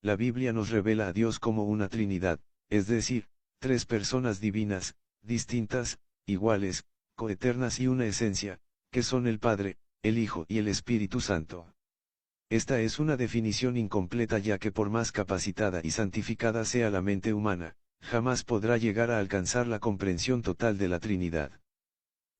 La Biblia nos revela a Dios como una Trinidad, es decir, tres personas divinas, distintas, iguales, coeternas y una esencia, que son el Padre, el Hijo y el Espíritu Santo. Esta es una definición incompleta ya que por más capacitada y santificada sea la mente humana, jamás podrá llegar a alcanzar la comprensión total de la Trinidad.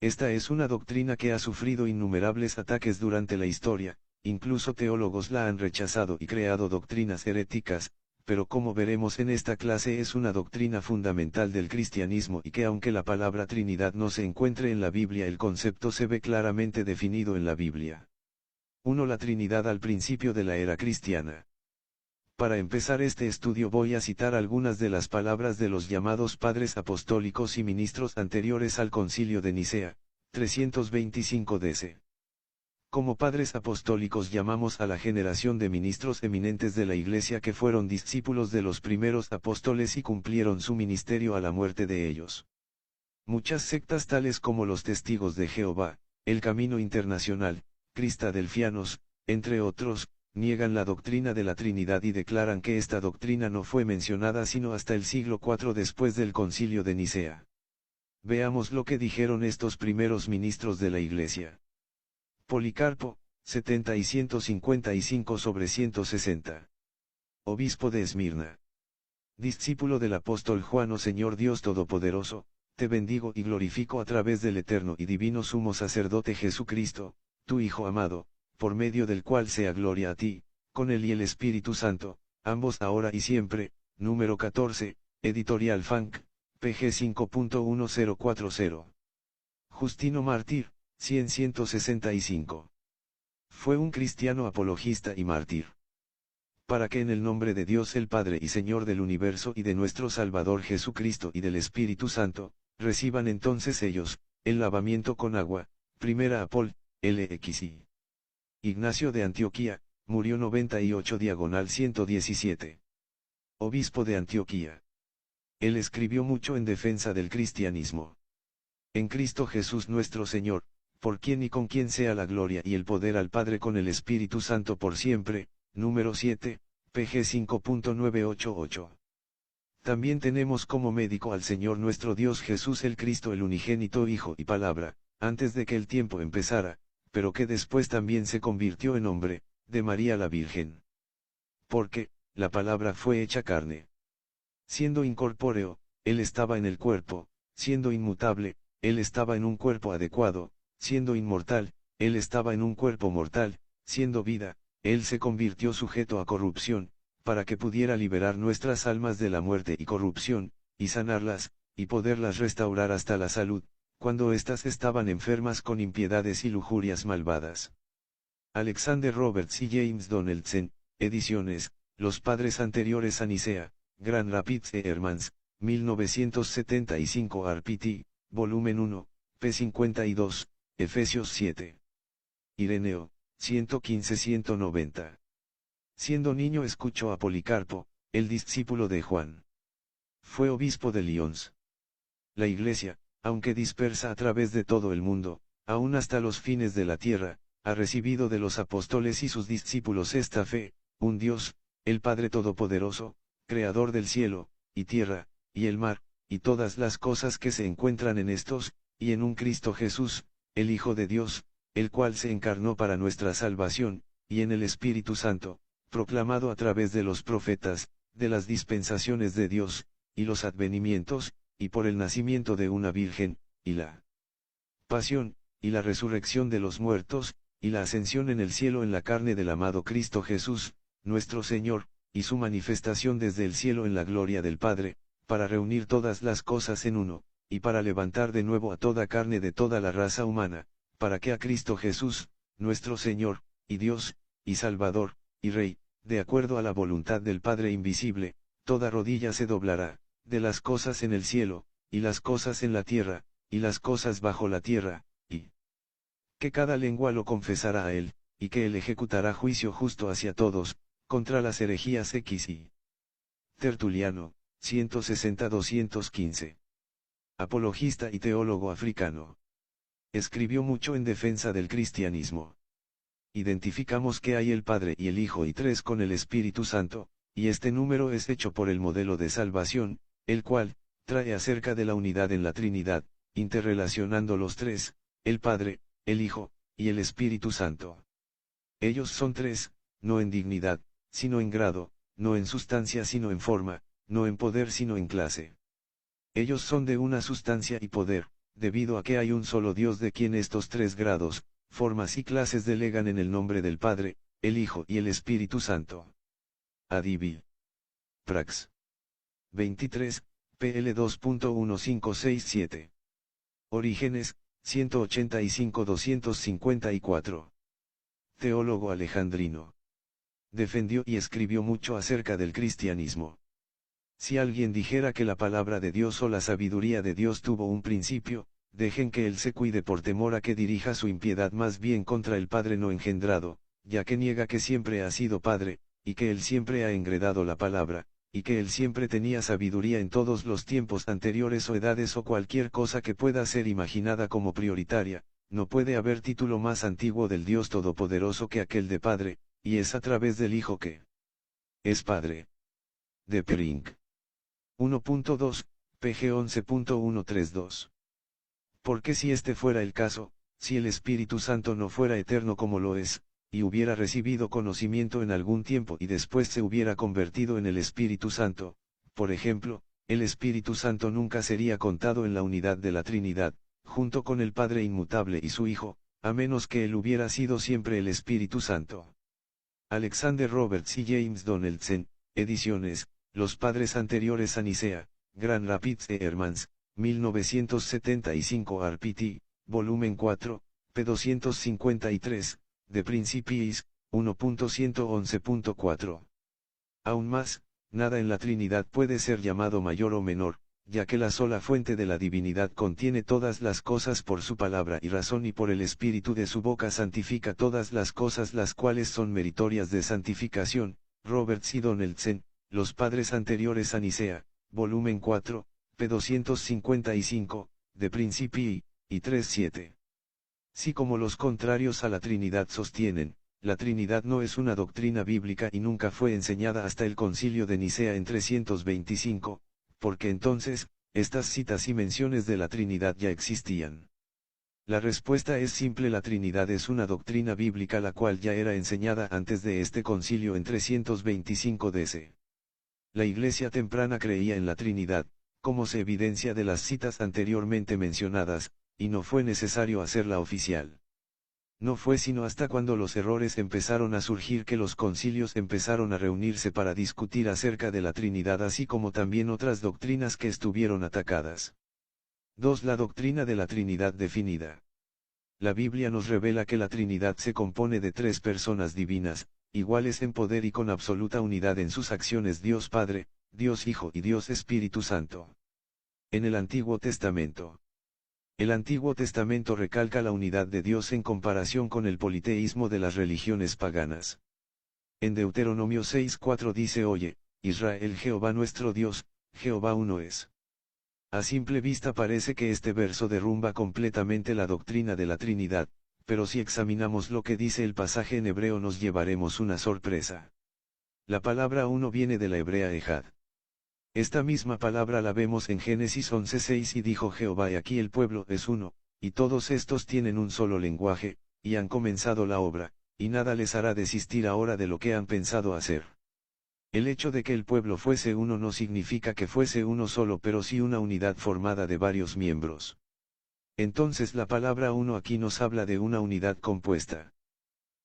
Esta es una doctrina que ha sufrido innumerables ataques durante la historia, incluso teólogos la han rechazado y creado doctrinas heréticas, pero como veremos en esta clase es una doctrina fundamental del cristianismo y que aunque la palabra Trinidad no se encuentre en la Biblia, el concepto se ve claramente definido en la Biblia. 1. La Trinidad al principio de la era cristiana. Para empezar este estudio voy a citar algunas de las palabras de los llamados padres apostólicos y ministros anteriores al Concilio de Nicea, 325 DC. Como padres apostólicos llamamos a la generación de ministros eminentes de la Iglesia que fueron discípulos de los primeros apóstoles y cumplieron su ministerio a la muerte de ellos. Muchas sectas tales como los Testigos de Jehová, el Camino Internacional, Cristadelfianos, entre otros, niegan la doctrina de la Trinidad y declaran que esta doctrina no fue mencionada sino hasta el siglo IV después del Concilio de Nicea. Veamos lo que dijeron estos primeros ministros de la Iglesia. Policarpo, 70 y 155 sobre 160. Obispo de Esmirna. Discípulo del apóstol Juan: Oh Señor Dios Todopoderoso, te bendigo y glorifico a través del eterno y divino sumo sacerdote Jesucristo, tu Hijo amado, por medio del cual sea gloria a ti, con él y el Espíritu Santo, ambos ahora y siempre. Número 14, Editorial Funk, pg 5.1040. Justino Mártir, 165. Fue un cristiano apologista y mártir. Para que en el nombre de Dios el Padre y Señor del universo y de nuestro Salvador Jesucristo y del Espíritu Santo, reciban entonces ellos, el lavamiento con agua. Primera a Paul, LXI. Ignacio de Antioquía, murió 98 diagonal 117. Obispo de Antioquía. Él escribió mucho en defensa del cristianismo. En Cristo Jesús nuestro Señor, por quien y con quien sea la gloria y el poder al Padre con el Espíritu Santo por siempre. Número 7, pg 5.988. También tenemos como médico al Señor nuestro Dios Jesús el Cristo, el unigénito Hijo y Palabra, antes de que el tiempo empezara, pero que después también se convirtió en hombre, de María la Virgen. Porque, la palabra fue hecha carne. Siendo incorpóreo, Él estaba en el cuerpo; siendo inmutable, Él estaba en un cuerpo adecuado; siendo inmortal, Él estaba en un cuerpo mortal; siendo vida, Él se convirtió sujeto a corrupción, para que pudiera liberar nuestras almas de la muerte y corrupción, y sanarlas, y poderlas restaurar hasta la salud, cuando éstas estaban enfermas con impiedades y lujurias malvadas. Alexander Roberts y James Donaldson, ediciones, Los Padres Anteriores a Nicea, Grand Rapids Hermans, 1975 RPT, volumen 1, p. 52, Efesios 7. Ireneo, 115-190. Siendo niño escuchó a Policarpo, el discípulo de Juan. Fue obispo de Lyons. La Iglesia, aunque dispersa a través de todo el mundo, aún hasta los fines de la tierra, ha recibido de los apóstoles y sus discípulos esta fe: un Dios, el Padre Todopoderoso, Creador del cielo, y tierra, y el mar, y todas las cosas que se encuentran en estos, y en un Cristo Jesús, el Hijo de Dios, el cual se encarnó para nuestra salvación, y en el Espíritu Santo, proclamado a través de los profetas, de las dispensaciones de Dios, y los advenimientos, y por el nacimiento de una virgen, y la pasión, y la resurrección de los muertos, y la ascensión en el cielo en la carne del amado Cristo Jesús, nuestro Señor, y su manifestación desde el cielo en la gloria del Padre, para reunir todas las cosas en uno, y para levantar de nuevo a toda carne de toda la raza humana, para que a Cristo Jesús, nuestro Señor, y Dios, y Salvador, y Rey, de acuerdo a la voluntad del Padre invisible, toda rodilla se doblará, de las cosas en el cielo, y las cosas en la tierra, y las cosas bajo la tierra, y que cada lengua lo confesará a él, y que él ejecutará juicio justo hacia todos, contra las herejías X y Tertuliano, 160-215. Apologista y teólogo africano. Escribió mucho en defensa del cristianismo. Identificamos que hay el Padre y el Hijo y tres con el Espíritu Santo, y este número es hecho por el modelo de salvación, el cual, trae acerca de la unidad en la Trinidad, interrelacionando los tres, el Padre, el Hijo, y el Espíritu Santo. Ellos son tres, no en dignidad, sino en grado, no en sustancia sino en forma, no en poder sino en clase. Ellos son de una sustancia y poder, debido a que hay un solo Dios de quien estos tres grados, formas y clases delegan en el nombre del Padre, el Hijo y el Espíritu Santo. Adibil. Prax. 23, PL 2.1567. Orígenes, 185-254. Teólogo alejandrino. Defendió y escribió mucho acerca del cristianismo. Si alguien dijera que la palabra de Dios o la sabiduría de Dios tuvo un principio, dejen que él se cuide por temor a que dirija su impiedad más bien contra el Padre no engendrado, ya que niega que siempre ha sido Padre, y que él siempre ha engendrado la palabra, y que él siempre tenía sabiduría en todos los tiempos anteriores o edades o cualquier cosa que pueda ser imaginada como prioritaria. No puede haber título más antiguo del Dios Todopoderoso que aquel de Padre, y es a través del Hijo que es Padre. De Perink. 1.2, pg 11.132. Porque si este fuera el caso, si el Espíritu Santo no fuera eterno como lo es, y hubiera recibido conocimiento en algún tiempo y después se hubiera convertido en el Espíritu Santo, por ejemplo, el Espíritu Santo nunca sería contado en la unidad de la Trinidad, junto con el Padre inmutable y su Hijo, a menos que él hubiera sido siempre el Espíritu Santo. Alexander Roberts y James Donaldson, ediciones, Los Padres Anteriores a Nicea, Grand Rapids e Hermans, 1975 RPT, volumen 4, p. 253, de Principiis, 1.111.4. Aún más, nada en la Trinidad puede ser llamado mayor o menor, ya que la sola fuente de la divinidad contiene todas las cosas por su palabra y razón y por el espíritu de su boca santifica todas las cosas las cuales son meritorias de santificación. Roberts y Donaldson, Los Padres Anteriores a Nicea, volumen 4, p. 255, de Principii, y 3.7. Si como los contrarios a la Trinidad sostienen, la Trinidad no es una doctrina bíblica y nunca fue enseñada hasta el Concilio de Nicea en 325, porque entonces, estas citas y menciones de la Trinidad ya existían. La respuesta es simple: la Trinidad es una doctrina bíblica la cual ya era enseñada antes de este concilio en 325 DC. La Iglesia temprana creía en la Trinidad, como se evidencia de las citas anteriormente mencionadas, y no fue necesario hacerla oficial. No fue sino hasta cuando los errores empezaron a surgir que los concilios empezaron a reunirse para discutir acerca de la Trinidad, así como también otras doctrinas que estuvieron atacadas. 2. La doctrina de la Trinidad definida. La Biblia nos revela que la Trinidad se compone de tres personas divinas, iguales en poder y con absoluta unidad en sus acciones: Dios Padre, Dios Hijo y Dios Espíritu Santo. En el Antiguo Testamento. El Antiguo Testamento recalca la unidad de Dios en comparación con el politeísmo de las religiones paganas. En Deuteronomio 6:4 dice: Oye, Israel, Jehová nuestro Dios, Jehová uno es. A simple vista parece que este verso derrumba completamente la doctrina de la Trinidad, pero si examinamos lo que dice el pasaje en hebreo nos llevaremos una sorpresa. La palabra uno viene de la hebrea ejad. Esta misma palabra la vemos en Génesis 11:6: y dijo Jehová, y aquí el pueblo es uno, y todos estos tienen un solo lenguaje, y han comenzado la obra, y nada les hará desistir ahora de lo que han pensado hacer. El hecho de que el pueblo fuese uno no significa que fuese uno solo, pero sí una unidad formada de varios miembros. Entonces la palabra uno aquí nos habla de una unidad compuesta.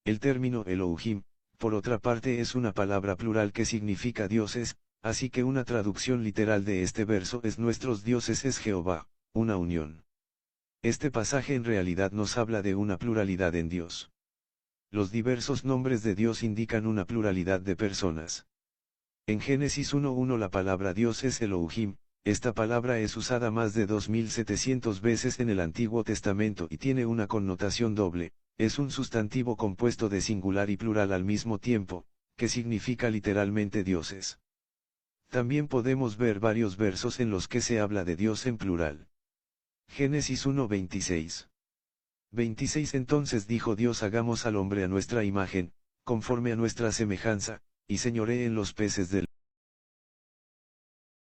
El término Elohim, por otra parte, es una palabra plural que significa dioses, así que una traducción literal de este verso es: nuestros dioses es Jehová, una unión. Este pasaje en realidad nos habla de una pluralidad en Dios. Los diversos nombres de Dios indican una pluralidad de personas. En Génesis 1:1 la palabra Dios es Elohim. Esta palabra es usada más de 2700 veces en el Antiguo Testamento y tiene una connotación doble: es un sustantivo compuesto de singular y plural al mismo tiempo, que significa literalmente dioses. También podemos ver varios versos en los que se habla de Dios en plural. Génesis 1:26. 26 Entonces dijo Dios: hagamos al hombre a nuestra imagen, conforme a nuestra semejanza, y señoree en los peces del